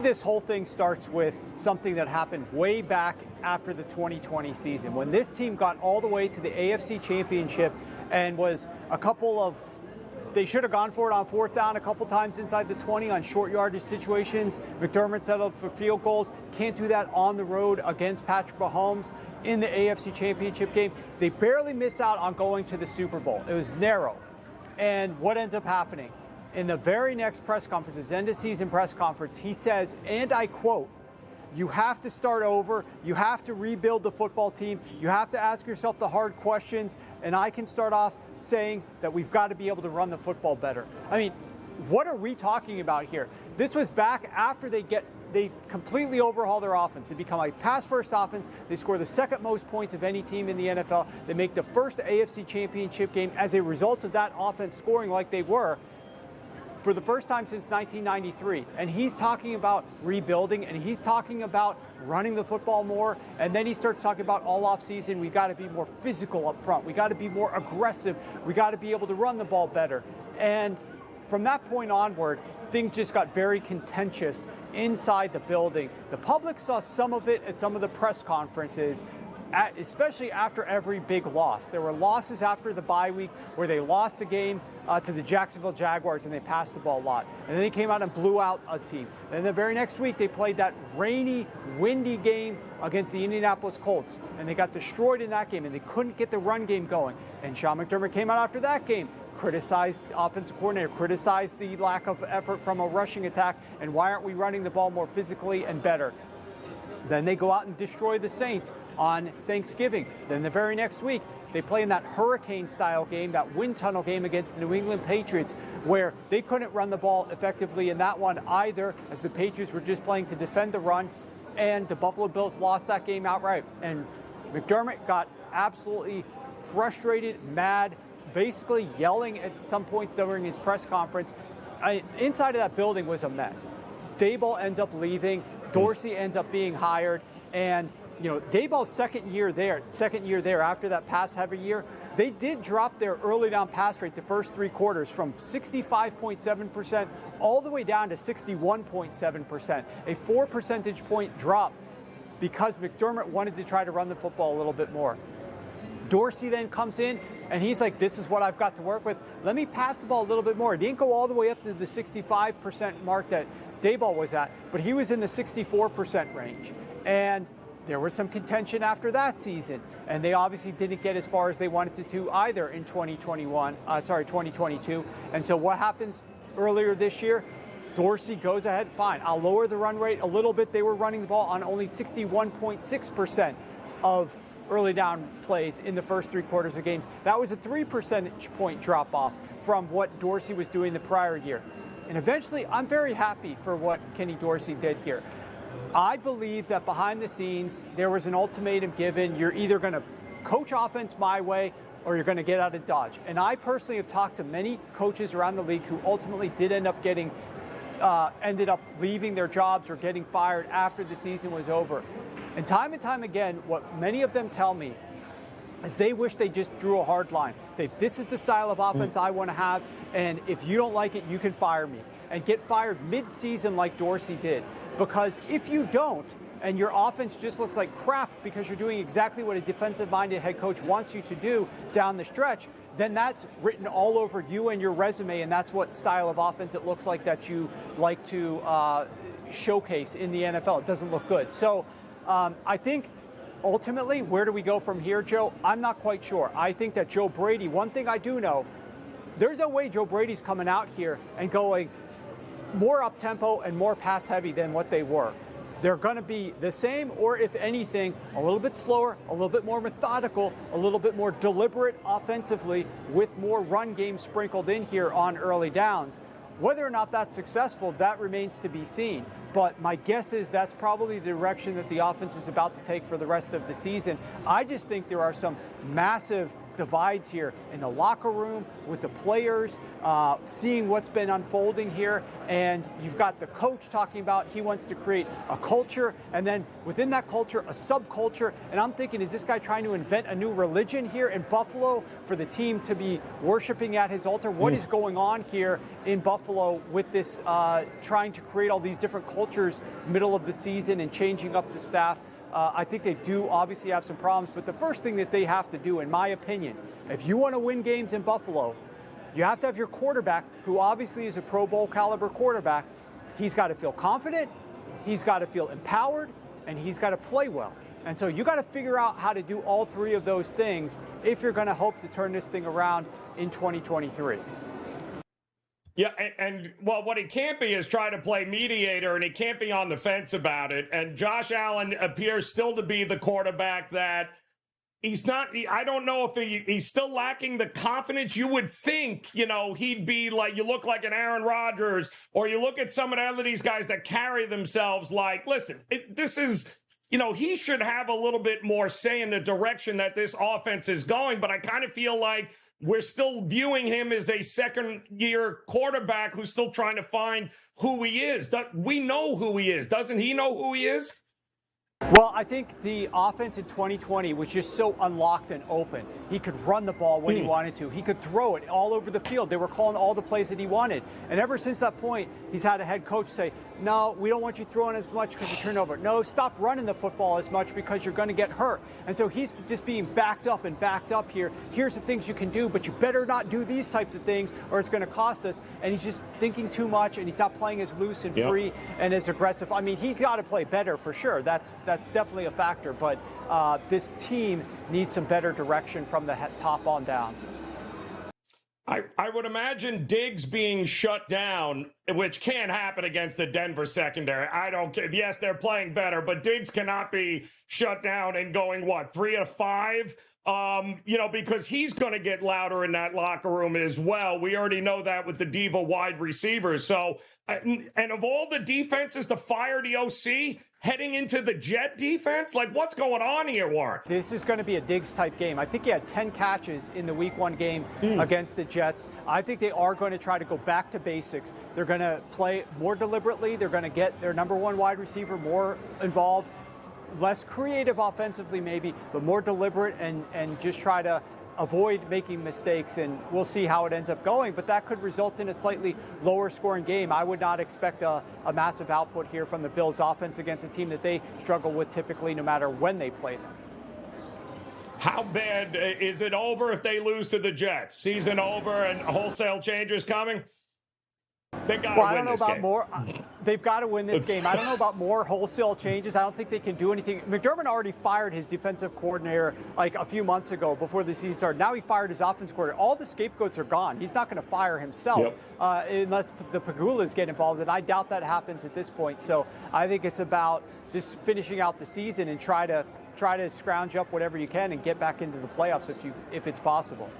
This whole thing starts with something that happened way back after the 2020 season when this team got all the way to the AFC Championship and was they should have gone for it on fourth down a couple times inside the 20 on short yardage situations. McDermott settled for field goals. Can't do that on the road against Patrick Mahomes in the AFC Championship game. They barely miss out on going to the Super Bowl. It was narrow. And what ends up happening? In the very next press conference, his end-of-season press conference, he says, and I quote, "You have to start over. You have to rebuild the football team. You have to ask yourself the hard questions." And I can start off saying that we've got to be able to run the football better. I mean, what are we talking about here? This was back after they completely overhaul their offense. They become a pass-first offense. They score the second most points of any team in the NFL. They make the first AFC Championship game as a result of that offense scoring like they were for the first time since 1993. And he's talking about rebuilding, and he's talking about running the football more. And then he starts talking about all offseason, we got to be more physical up front. We got to be more aggressive. We got to be able to run the ball better. And from that point onward, things just got very contentious inside the building. The public saw some of it at some of the press conferences, especially after every big loss. There were losses after the bye week where they lost a game to the Jacksonville Jaguars and they passed the ball a lot. And then they came out and blew out a team. And the very next week they played that rainy, windy game against the Indianapolis Colts. And they got destroyed in that game and they couldn't get the run game going. And Sean McDermott came out after that game, criticized the offensive coordinator, criticized the lack of effort from a rushing attack, and why aren't we running the ball more physically and better? Then they go out and destroy the Saints on Thanksgiving. Then the very next week, they play in that hurricane-style game, that wind tunnel game against the New England Patriots, where they couldn't run the ball effectively in that one either, as the Patriots were just playing to defend the run, and the Buffalo Bills lost that game outright. And McDermott got absolutely frustrated, mad, basically yelling at some point during his press conference. Inside of that building was a mess. Daboll ends up leaving. Dorsey ends up being hired, and Daboll's second year there after that pass-heavy year, they did drop their early down pass rate the first three quarters from 65.7% all the way down to 61.7%, a 4 percentage point drop because McDermott wanted to try to run the football a little bit more. Dorsey then comes in, and he's like, this is what I've got to work with. Let me pass the ball a little bit more. He didn't go all the way up to the 65% mark that Daboll was at, but he was in the 64% range. And there was some contention after that season, and they obviously didn't get as far as they wanted to either in 2022. And so what happens earlier this year? Dorsey goes ahead, fine, I'll lower the run rate a little bit. They were running the ball on only 61.6% of early down plays in the first three quarters of games. That was a 3 percentage point drop off from what Dorsey was doing the prior year. And eventually, I'm very happy for what Kenny Dorsey did here. I believe that behind the scenes, there was an ultimatum given. You're either going to coach offense my way or you're going to get out of Dodge. And I personally have talked to many coaches around the league who ultimately did end up ended up leaving their jobs or getting fired after the season was over. And time again, what many of them tell me is they wish they just drew a hard line. Say, this is the style of offense I want to have, and if you don't like it, you can fire me. And get fired mid-season like Dorsey did. Because if you don't, and your offense just looks like crap because you're doing exactly what a defensive-minded head coach wants you to do down the stretch, then that's written all over you and your resume, and that's what style of offense it looks like that you like to showcase in the NFL. It doesn't look good. So I think ultimately, where do we go from here, Joe? I'm not quite sure. I think that Joe Brady, one thing I do know, there's no way Joe Brady's coming out here and going more up-tempo and more pass-heavy than what they were. They're going to be the same, or if anything, a little bit slower, a little bit more methodical, a little bit more deliberate offensively with more run game sprinkled in here on early downs. Whether or not that's successful, that remains to be seen. But my guess is that's probably the direction that the offense is about to take for the rest of the season. I just think there are some massive divides here in the locker room with the players, seeing what's been unfolding here. And you've got the coach talking about he wants to create a culture, and then within that culture, a subculture. And I'm thinking, is this guy trying to invent a new religion here in Buffalo for the team to be worshiping at his altar? What is going on here in Buffalo with this trying to create all these different cultures middle of the season and changing up the staff? I think they do obviously have some problems, but the first thing that they have to do, in my opinion, if you want to win games in Buffalo, you have to have your quarterback, who obviously is a Pro Bowl caliber quarterback. He's got to feel confident, he's got to feel empowered, and he's got to play well. And so you got to figure out how to do all three of those things if you're going to hope to turn this thing around in 2023. Yeah, and well, what he can't be is try to play mediator, and he can't be on the fence about it. And Josh Allen appears still to be the quarterback that he's not. I don't know if he's still lacking the confidence. You would think, he'd be like, you look like an Aaron Rodgers, or you look at some of these guys that carry themselves like, listen, this is, he should have a little bit more say in the direction that this offense is going. But I kind of feel like we're still viewing him as a second-year quarterback who's still trying to find who he is. We know who he is. Doesn't he know who he is? Well, I think the offense in 2020 was just so unlocked and open. He could run the ball when he wanted to. He could throw it all over the field. They were calling all the plays that he wanted. And ever since that point, he's had a head coach say, no, we don't want you throwing as much because you turn over. No, stop running the football as much because you're going to get hurt. And so he's just being backed up here. Here's the things you can do, but you better not do these types of things or it's going to cost us. And he's just thinking too much, and he's not playing as loose and free and as aggressive. I mean, he's got to play better for sure. That's definitely a factor. But this team needs some better direction from the top on down. I would imagine Diggs being shut down, which can't happen against the Denver secondary. I don't care. Yes, they're playing better, but Diggs cannot be shut down and going, 3 of 5? Because he's going to get louder in that locker room as well. We already know that with the diva wide receivers. So, and of all the defenses to fire the OC heading into the Jet defense, what's going on here, Warren? This is going to be a Diggs-type game. I think he had 10 catches in the Week 1 game against the Jets. I think they are going to try to go back to basics. They're going to play more deliberately. They're going to get their number one wide receiver more involved. Less creative offensively maybe, but more deliberate and just try to avoid making mistakes, and we'll see how it ends up going. But that could result in a slightly lower scoring game. I would not expect a massive output here from the Bills offense against a team that they struggle with typically no matter when they play them. How bad is it over if they lose to the Jets? Season over and wholesale changes coming? They got to win this game. More. They've got to win this game. I don't know about more wholesale changes. I don't think they can do anything. McDermott already fired his defensive coordinator a few months ago before the season started. Now he fired his offensive coordinator. All the scapegoats are gone. He's not going to fire himself unless the Pagulas get involved, and I doubt that happens at this point. So I think it's about just finishing out the season and try to scrounge up whatever you can and get back into the playoffs if it's possible.